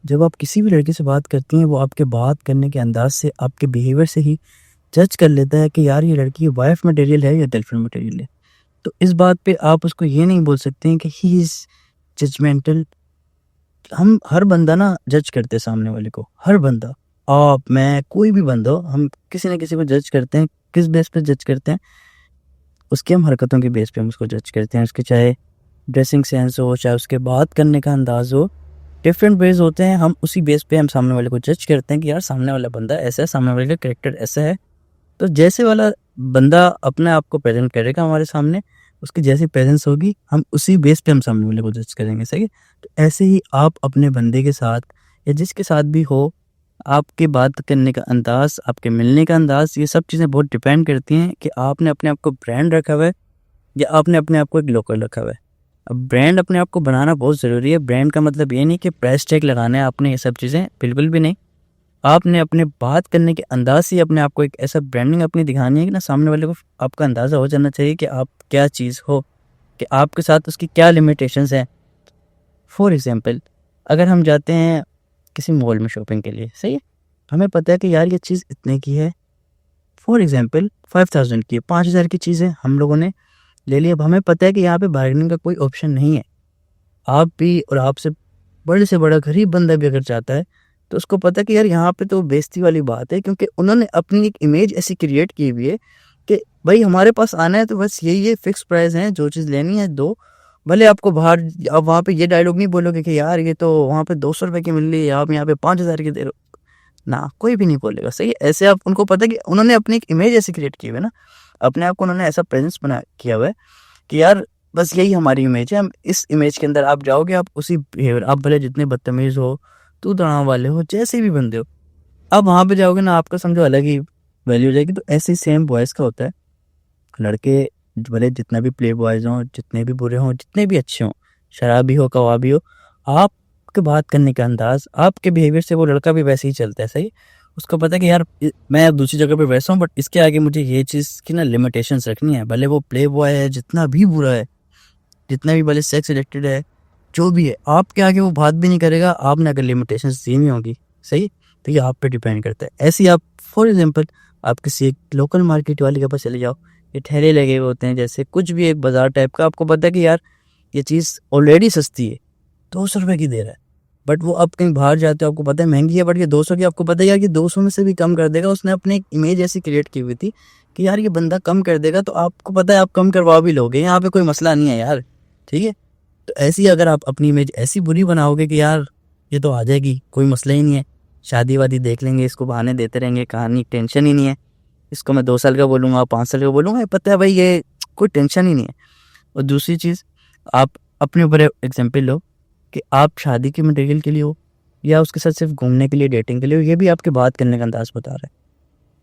जब आप किसी भी लड़की से बात करती हैं, वो आपके बात करने के अंदाज से, आपके बिहेवियर से ही जज कर लेता है कि यार ये लड़की वाइफ मटेरियल है या गर्लफ्रेंड मटेरियल है। तो इस बात पे आप उसको ये नहीं बोल सकते हैं कि ही इज़ जजमेंटल। हम हर बंदा ना जज करते हैं सामने वाले को, हर बंदा, आप, मैं, कोई भी बंदा हो, हम किसी न किसी को जज करते हैं। किस बेस पे जज करते हैं? उसकी हम हरकतों के बेस पे हम उसको जज करते हैं। उसके चाहे ड्रेसिंग सेंस हो, चाहे उसके बात करने का अंदाज हो, डिफरेंट वेज होते हैं। हम उसी बेस पे हम सामने वाले को जज करते हैं कि यार सामने वाला बंदा ऐसा है, सामने वाले का कैरेक्टर ऐसा है। तो जैसे वाला बंदा अपने आप को प्रेजेंट करेगा हमारे सामने, उसकी जैसी प्रेजेंस होगी, हम उसी बेस पे हम सामने वाले को जज करेंगे। सही है? तो ऐसे ही आप अपने बंदे के साथ या जिसके साथ भी हो, आपके बात करने का अंदाज, आपके मिलने का अंदाज, ये सब चीज़ें बहुत डिपेंड करती हैं कि आपने अपने आप को ब्रांड रखा हुआ है या आपने अपने आप को एक लोकल रखा हुआ है। अब ब्रांड अपने आप को बनाना बहुत ज़रूरी है। ब्रांड का मतलब ये नहीं कि प्राइस टैग लगाना है आपने, ये सब चीज़ें बिल्कुल भी नहीं। आपने अपने बात करने के अंदाज से अपने आप को एक ऐसा ब्रांडिंग अपनी दिखानी है कि ना सामने वाले को आपका अंदाज़ा हो जाना चाहिए कि आप क्या चीज़ हो, कि आपके साथ उसकी क्या लिमिटेशंस हैं। फॉर एग्जांपल, अगर हम जाते हैं किसी मॉल में शॉपिंग के लिए, सही है, हमें पता है कि यार ये चीज़ इतने की है। फॉर एग्जांपल 5000 की है, 5000 की चीज़ है, हम लोगों ने ले लिया। अब हमें पता है कि यहाँ पे बार्गेनिंग का कोई ऑप्शन नहीं है। आप भी और आपसे बड़े से बड़ा गरीब बंदा भी अगर चाहता है, तो उसको पता है कि यार यहाँ पे तो बेइज्जती वाली बात है, क्योंकि उन्होंने अपनी एक इमेज ऐसी क्रिएट की हुई है कि भाई हमारे पास आना है तो बस यही है, फिक्स प्राइस है, जो चीज़ लेनी है दो। भले आपको बाहर, आप वहाँ पे ये डायलॉग नहीं बोलोगे कि यार ये तो वहाँ पे 200 रुपये की मिल रही है, आप यहाँ पे 5000 की दे रहे हो ना, कोई भी नहीं बोलेगा। सही है? ऐसे आप, उनको पता है कि उन्होंने अपनी एक इमेज ऐसी क्रिएट की हुई है ना, अपने आप को उन्होंने ऐसा प्रेजेंस बना किया हुआ है कि यार बस यही हमारी इमेज है। हम इस इमेज के अंदर आप जाओगे, आप उसी बिहेवियर, आप भले जितने बदतमीज हो, तू तड़ाव वाले हो, जैसे भी बंदे हो, आप वहाँ पे जाओगे ना, आपका समझो अलग ही वैल्यू हो जाएगी। तो ऐसे ही सेम बॉयज़ का होता है। लड़के भले जितना भी प्ले बॉयज़ हों, जितने भी बुरे हों, जितने भी अच्छे हों, शराबी हो, कबाबी हो, आपके बात करने का अंदाज़, आपके बिहेवियर से वो लड़का भी वैसे ही चलता है। सही? उसको पता है कि यार मैं अब दूसरी जगह पे वैसा हूँ, बट इसके आगे मुझे ये चीज़ की ना लिमिटेशंस रखनी है। भले वो प्ले बॉय है, जितना भी बुरा है, जितना भी भले सेक्स एडिक्टेड है, जो भी है, आपके आगे वो बात भी नहीं करेगा, आपने अगर लिमिटेशंस दी हुई होंगी। सही? तो ये आप पे डिपेंड करता है। ऐसे ही आप, फॉर एग्जांपल, आप किसी एक लोकल मार्केट वाले के पास चले जाओ, ये ठेले लगे हुए होते हैं, जैसे कुछ भी एक बाजार टाइप का, आपको पता है कि यार ये चीज़ ऑलरेडी सस्ती है, 200 रुपये की दे रहा है, बट वो आप कहीं बाहर जाते हो, आपको पता है महंगी है, बट ये 200 की, आपको पता है यार ये 200 में से भी कम कर देगा। उसने अपनी एक इमेज ऐसी क्रिएट की हुई थी कि यार ये बंदा कम कर देगा, तो आपको पता है आप कम करवा भी लोगे, यहाँ पे कोई मसला नहीं है यार। ठीक है? तो ऐसी अगर आप अपनी इमेज ऐसी बुरी बनाओगे कि यार ये तो आ जाएगी, कोई मसला ही नहीं है, शादी वादी देख लेंगे, इसको बहाने देते रहेंगे, कहानी टेंशन ही नहीं है, इसको मैं 2 साल का बोलूँगा, 5 साल का बोलूँगा, ये पता है भाई ये कोई टेंशन ही नहीं है। और दूसरी चीज़, आप अपने ऊपर एग्जाम्पल लो कि आप शादी के मटेरियल के लिए हो या उसके साथ सिर्फ घूमने के लिए, डेटिंग के लिए हो, ये भी आपके बात करने का अंदाज़ बता रहा है।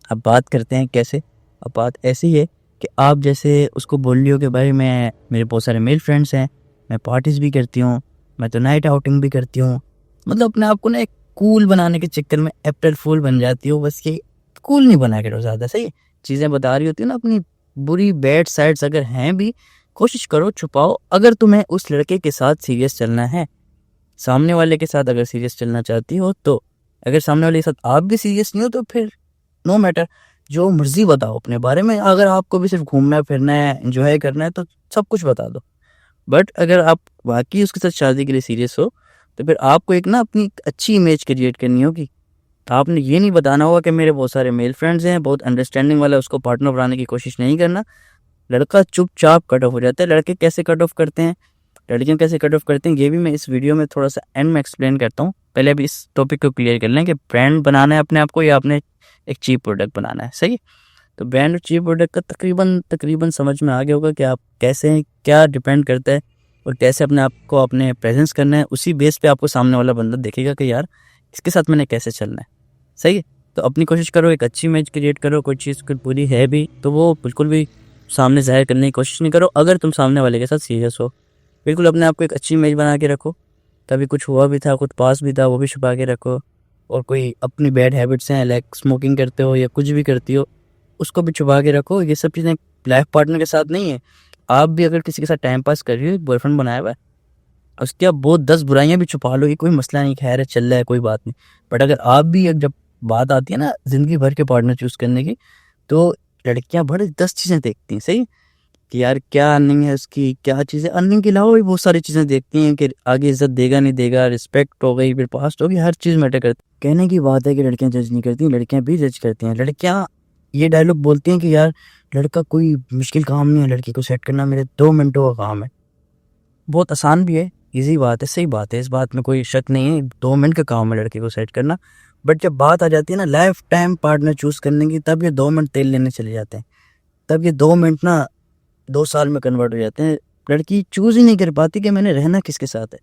आप बात करते हैं कैसे? अब बात ऐसी है कि आप जैसे उसको बोल रही हो कि भाई मैं, मेरे बहुत सारे मेल फ्रेंड्स हैं, मैं पार्टीज़ भी करती हूँ, मैं तो नाइट आउटिंग भी करती हूँ। मतलब अपने आप को ना एक कूल बनाने के चक्कर में अप्रैल फूल बन जाती हो, बस ये कूल नहीं बना करो ज़्यादा। सही है? चीज़ें बता रही होती हो ना अपनी बुरी बैड साइड्स, अगर हैं भी, कोशिश करो छुपाओ। अगर तुम्हें उस लड़के के साथ सीरियस चलना है, सामने वाले के साथ अगर सीरियस चलना चाहती हो तो, अगर सामने वाले के साथ आप भी सीरियस नहीं हो तो फिर नो मैटर, जो मर्जी बताओ अपने बारे में। अगर आपको भी सिर्फ घूमना फिरना है, एंजॉय करना है, तो सब कुछ बता दो। बट अगर आप वाकई उसके साथ शादी के लिए सीरियस हो, तो फिर आपको एक ना अपनी एक अच्छी इमेज क्रिएट करनी होगी। आपने ये नहीं बताना होगा कि मेरे बहुत सारे मेल फ्रेंड्स हैं, बहुत अंडरस्टैंडिंग वाला, उसको पार्टनर बनाने की कोशिश नहीं करना। लड़का चुपचाप कट ऑफ हो जाता है। लड़के कैसे कट ऑफ करते हैं, लड़कियां कैसे कट ऑफ करते हैं, ये भी मैं इस वीडियो में थोड़ा सा एंड में एक्सप्लेन करता हूँ। पहले अभी इस टॉपिक को क्लियर कर लें कि ब्रांड बनाना है अपने आप को या आपने एक चीप प्रोडक्ट बनाना है। सही है? तो ब्रांड और चीप प्रोडक्ट का तकरीबन समझ में आ गया होगा कि आप कैसे हैं, क्या डिपेंड करता है, और कैसे अपने आप को अपने प्रेजेंस करना है। उसी बेस पे आपको सामने वाला बंदा देखेगा कि यार इसके साथ मैंने कैसे चलना है। सही है? तो अपनी कोशिश करो, एक अच्छी इमेज क्रिएट करो। कोई चीज़ कोई बुरी है भी तो वो बिल्कुल भी सामने ज़ाहिर करने की कोशिश नहीं करो। अगर तुम सामने वाले के साथ सीरियस हो, बिल्कुल अपने आप को एक अच्छी इमेज बना के रखो। कभी कुछ हुआ भी था, कुछ पास भी था, वो भी छुपा के रखो। और कोई अपनी बैड हैबिट्स हैं, लाइक स्मोकिंग करते हो या कुछ भी करती हो, उसको भी छुपा के रखो। ये सब चीज़ें लाइफ पार्टनर के साथ नहीं है। आप भी अगर किसी के साथ टाइम पास कर रही हो, बॉयफ्रेंड बनाया हुआ है, उसके आप बहुत 10 बुराइयां भी छुपा लो, ये कोई मसला नहीं, खैर है, चल रहा है, कोई बात नहीं। बट अगर आप भी जब बात आती है ना जिंदगी भर के पार्टनर चूज करने की, तो लड़कियां बड़े 10 चीजें देखती हैं, सही, कि यार क्या अर्निंग है उसकी, क्या चीज़ें, अर्निंग के अलावा भी बहुत सारी चीज़ें देखती हैं कि आगे इज्जत देगा नहीं देगा, रिस्पेक्ट हो गई, फिर पास्ट होगी, हर चीज़ मैटर करती है। कहने की बात है कि लड़कियां जज नहीं करती, लड़कियां भी जज करती हैं। लड़कियां ये डायलॉग बोलती हैं कि यार लड़का कोई मुश्किल काम नहीं है, लड़की को सेट करना मेरे 2 मिनटों का काम है। बहुत आसान भी है, ईजी बात है, सही बात है, इस बात में कोई शक नहीं है, 2 मिनट का काम है लड़की को सेट करना। बट जब बात आ जाती है ना लाइफ टाइम पार्टनर चूज करने की, तब ये 2 मिनट तेल लेने चले जाते हैं, तब ये 2 मिनट ना 2 साल में कन्वर्ट हो जाते हैं। लड़की चूज ही नहीं कर पाती कि मैंने रहना किसके साथ है।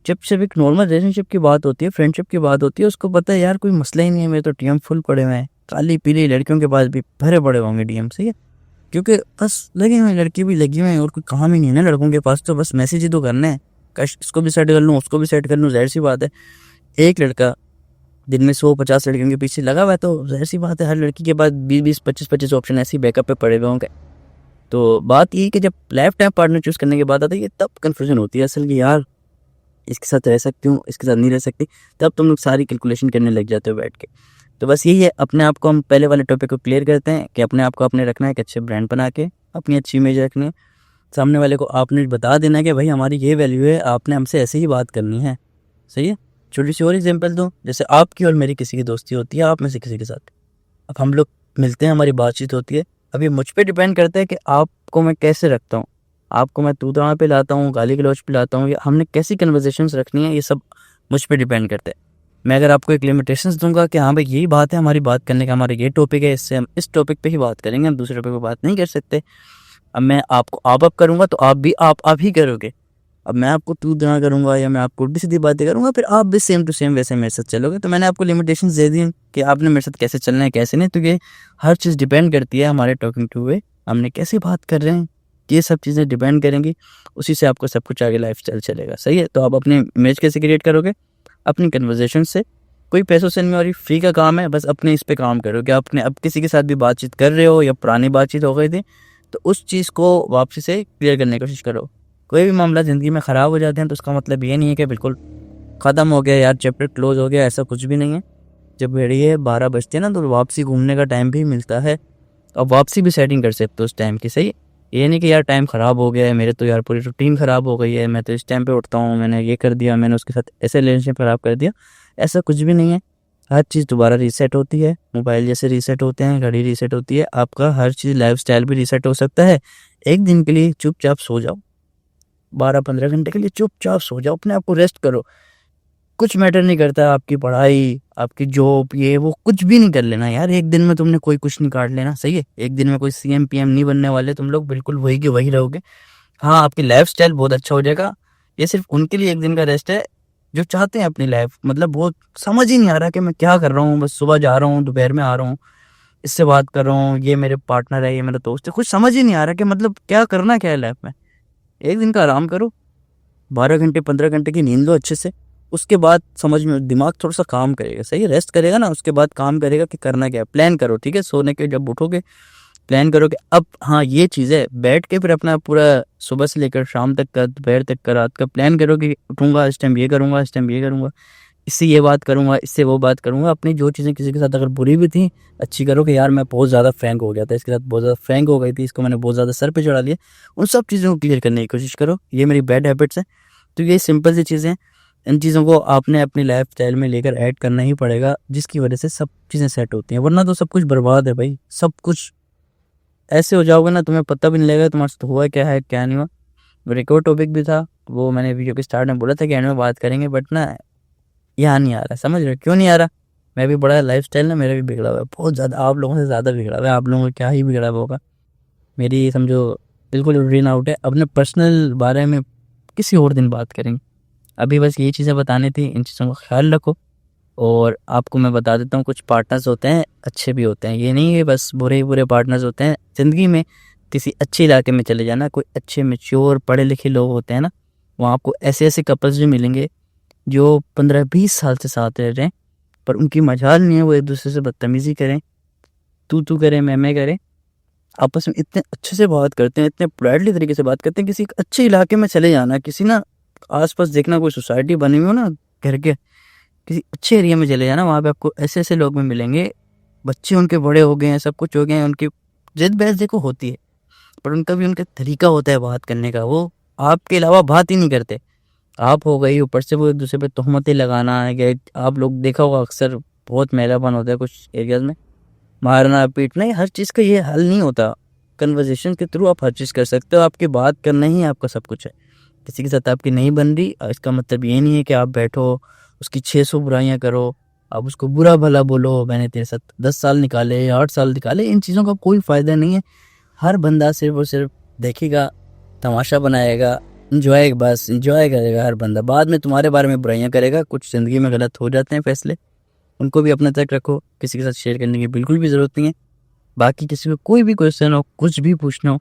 जब सिर्फ एक नॉर्मल रिलेशनशिप की बात होती है, फ्रेंडशिप की बात होती है, उसको पता है यार कोई मसला ही नहीं है, मेरे तो डीएम फुल पड़े हुए हैं, काली पीली लड़कियों के पास भी भरे पड़े होंगे डीएम, सही है, क्योंकि बस लगे हुए हैं, लड़की भी लगी हुए हैं, और कोई काम ही नहीं है ना लड़कों के पास, तो बस मैसेज ही तो करना है, कश इसको भी सेट कर लूँ, उसको भी सेट कर लूँ, जाहिर सी बात है। एक लड़का दिन में 100-50 लड़कियों के पीछे लगा हुआ है, तो जाहिर सी बात है हर लड़की के पास 20-25 ऑप्शन ऐसे ही बैकअप पे पड़े हुए होंगे। तो बात यही कि जब लाइफ टाइम पार्टनर चूज करने की बात आती है, तब कन्फ्यूजन होती है असल की, यार इसके साथ रह सकती हूँ, इसके साथ नहीं रह सकती, तब तुम लोग सारी कैलकुलेशन करने लग जाते हो बैठ के। तो बस यही है, अपने आप को हम पहले वाले टॉपिक को क्लियर करते हैं कि अपने आप को आपने रखना है एक अच्छे ब्रांड बना के, अपनी अच्छी इमेज रखनी है, सामने वाले को आपने बता देना है कि भाई हमारी ये वैल्यू है, आपने हमसे ऐसे ही बात करनी है, सही है। छोटी सी और एग्जाम्पल दूँ, जैसे आपकी और मेरी किसी की दोस्ती होती है, आप में से किसी के साथ, अब हम लोग मिलते हैं, हमारी बातचीत होती है, अब ये मुझ पे डिपेंड करता है कि आपको मैं कैसे रखता हूँ, आपको मैं तू तड़ा पे लाता हूँ, गाली गलौज पे लाता हूँ, या हमने कैसी कन्वर्सेशंस रखनी है, ये सब मुझ पे डिपेंड करता है। मैं अगर आपको एक लिमिटेशंस दूंगा कि हाँ भाई यही बात है हमारी बात करने का, हमारा ये टॉपिक है, इससे हम इस टॉपिक पे ही बात करेंगे, हम दूसरे टॉपिक पे बात नहीं कर सकते। अब मैं आपको आप करूँगा तो आप भी आप ही करोगे। अब मैं आपको तू तड़ा करूँगा या मैं आपको उल्टी सीधी बातें करूँगा, फिर आप भी सेम टू सेम वैसे मेरे साथ चलोगे। तो मैंने आपको लिमिटेशंस दे दी कि आपने मेरे साथ कैसे चलना है कैसे नहीं, तो ये हर चीज़ डिपेंड करती है हमारे टॉकिंग टू वे, हमने कैसे बात कर रहे हैं, ये सब चीज़ें डिपेंड करेंगी, उसी से आपको सब कुछ आगे लाइफस्टाइल चलेगा, सही है। तो आप अपनी इमेज कैसे क्रिएट करोगे, अपनी कन्वर्जेशन से, कोई पैसों से नहीं हो रही, फ्री का काम है, बस अपने इस पे काम करो कि आपने अब किसी के साथ भी बातचीत कर रहे हो या पुरानी बातचीत हो गई थी, तो उस चीज़ को वापसी से क्लियर करने की कोशिश करो। कोई भी मामला ज़िंदगी में ख़राब हो जाते हैं तो उसका मतलब ये नहीं है कि बिल्कुल ख़त्म हो गया यार, चैप्टर क्लोज हो गया, ऐसा कुछ भी नहीं है। जब घड़ी है 12 बजते हैं ना, तो वापसी घूमने का टाइम भी मिलता है, अब वापसी भी सेटिंग कर सकते हो उस टाइम की, सही। ये नहीं कि यार टाइम ख़राब हो गया है, मेरे तो यार पूरी रूटीन ख़राब हो गई है, मैं तो इस टाइम पे उठता हूँ, मैंने ये कर दिया, मैंने उसके साथ ऐसे रिलेशनशिप ख़राब कर दिया, ऐसा कुछ भी नहीं है। हर चीज़ दोबारा रीसेट होती है, मोबाइल जैसे रीसेट होते हैं, घड़ी रीसेट होती है, आपका हर चीज़ लाइफस्टाइल भी रीसेट हो सकता है। एक दिन के लिए चुपचाप सो जाओ, 12-15 घंटे के लिए चुपचाप सो जाओ, अपने आप को रेस्ट करो, कुछ मैटर नहीं करता, आपकी पढ़ाई, आपकी जॉब, ये वो कुछ भी नहीं कर लेना यार, एक दिन में तुमने कोई कुछ नहीं काट लेना, सही है। एक दिन में कोई सीएम पीएम नहीं बनने वाले तुम लोग, बिल्कुल वही के वही रहोगे। हाँ, आपकी लाइफस्टाइल बहुत अच्छा हो जाएगा, ये सिर्फ उनके लिए एक दिन का रेस्ट है जो चाहते हैं अपनी लाइफ, मतलब वो समझ ही नहीं आ रहा कि मैं क्या कर रहा हूँ, बस सुबह जा रहा हूँ, दोपहर में आ रहा हूँ, इससे बात कर रहा हूँ, ये मेरे पार्टनर है, ये मेरा दोस्त है, कुछ समझ ही नहीं आ रहा कि मतलब क्या करना क्या है लाइफ में। एक दिन का आराम करो, 12 घंटे 15 घंटे की नींद लो अच्छे से, उसके बाद समझ में दिमाग थोड़ा सा काम करेगा, सही है, रेस्ट करेगा ना, उसके बाद काम करेगा कि करना क्या है, प्लान करो, ठीक है। सोने के जब उठोगे प्लान करो कि अब हाँ ये चीज़ है, बैठ के फिर अपना पूरा सुबह से लेकर शाम तक का, दोपहर तक का, रात का प्लान करो कि उठूंगा इस टाइम ये करूँगा, इस टाइम ये करूँगा, इससे ये बात करूँगा, इससे वो बात करूँगा। अपनी जो चीज़ें किसी के साथ अगर बुरी भी थी, अच्छी करो कि यार मैं बहुत ज़्यादा फ्रैंक हो गया था, इसके साथ बहुत ज़्यादा फ्रैंक हो गई थी, इसको मैंने बहुत ज़्यादा सर पे चढ़ा लिया, उन सब चीज़ों को क्लियर करने की कोशिश करो। ये मेरी बैड हैबिट्स हैं, तो ये सिंपल सी चीज़ें हैं, इन चीज़ों को आपने अपनी लाइफ स्टाइल में लेकर ऐड करना ही पड़ेगा, जिसकी वजह से सब चीज़ें सेट होती हैं, वरना तो सब कुछ बर्बाद है भाई, सब कुछ ऐसे हो जाओगे ना, तुम्हें पता भी नहीं लगेगा तुम्हारे साथ हुआ क्या है क्या नहीं हुआ। मेरा एक और टॉपिक भी था, वो मैंने वीडियो के स्टार्ट में बोला था कि एंड में बात करेंगे, बट ना यहाँ नहीं आ रहा, समझ रहे हो क्यों नहीं आ रहा। मैं भी बड़ा लाइफस्टाइल ना मेरा भी बिगड़ा हुआ है, बहुत ज़्यादा, आप लोगों से ज़्यादा बिगड़ा हुआ है, आप लोगों का क्या ही बिगड़ा हुआ होगा, मेरी समझो बिल्कुल रूटीन आउट है। अपने पर्सनल बारे में किसी और दिन बात करेंगे, अभी बस यही चीज़ें बतानी थी, इन चीज़ों का ख्याल रखो। और आपको मैं बता देता हूँ, कुछ पार्टनर्स होते हैं अच्छे भी होते हैं, ये नहीं है बस बुरे ही बुरे पार्टनर्स होते हैं। ज़िंदगी में किसी अच्छे इलाके में चले जाना, कोई अच्छे मैच्योर पढ़े लिखे लोग होते हैं ना, वहाँ आपको ऐसे ऐसे कपल्स भी मिलेंगे जो 15-20 साल से साथ रह रहे हैं, पर उनकी मजाल नहीं है वो एक दूसरे से बदतमीज़ी करें, तू करें मैं करें, आपस में इतने अच्छे से बात करते हैं, इतने पोलाइटली तरीके से बात करते हैं। किसी अच्छे इलाके में चले जाना, किसी ना आसपास देखना कोई सोसाइटी बनी हुई हो ना घर के किसी अच्छे एरिया में चले जाना, वहाँ पे आपको ऐसे ऐसे लोग में मिलेंगे, बच्चे उनके बड़े हो गए हैं, सब कुछ हो गए हैं, उनकी जिद बहस देखो होती है, पर उनका भी उनका तरीका होता है बात करने का, वो आपके अलावा बात ही नहीं करते। आप हो गई ऊपर से वो एक दूसरे पे तोहमतें लगाना है कि आप लोग देखा होगा अक्सर बहुत मैलापन होता है कुछ एरियाज में, मारना पीटना, ये हर चीज़ का ये हल नहीं होता। कन्वर्जेशन के थ्रू आप हर चीज़ कर सकते हो, आपकी बात करना ही आपका सब कुछ है। किसी के साथ आपकी नहीं बन रही, इसका मतलब ये नहीं है कि आप बैठो उसकी 600 बुराइयां करो, आप उसको बुरा भला बोलो, मैंने तेरे साथ 10 साल निकाले 8 साल निकाले, इन चीज़ों का कोई फ़ायदा नहीं है। हर बंदा सिर्फ और सिर्फ देखेगा, तमाशा बनाएगा, इंजॉय, बस इंजॉय करेगा हर बंदा, बाद में तुम्हारे बारे में बुराइयां करेगा। कुछ ज़िंदगी में गलत हो जाते हैं फैसले, उनको भी अपने तक रखो, किसी के साथ शेयर करने की बिल्कुल भी ज़रूरत नहीं है। बाकी किसी को कोई भी क्वेश्चन हो, कुछ भी पूछना हो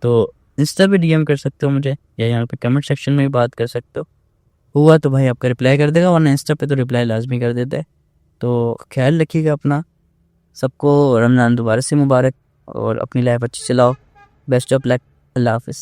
तो इंस्टा पे डीएम कर सकते हो मुझे, या यहाँ पे कमेंट सेक्शन में भी बात कर सकते हो। हुआ तो भाई आपका रिप्लाई कर देगा, वरना इंस्टा पे तो रिप्लाई लाजमी कर देता है। तो ख्याल रखिएगा अपना, सबको रमज़ान दोबारा से मुबारक, और अपनी लाइफ अच्छी चलाओ। बेस्ट ऑफ लक, अल्लाह हाफ़िज़।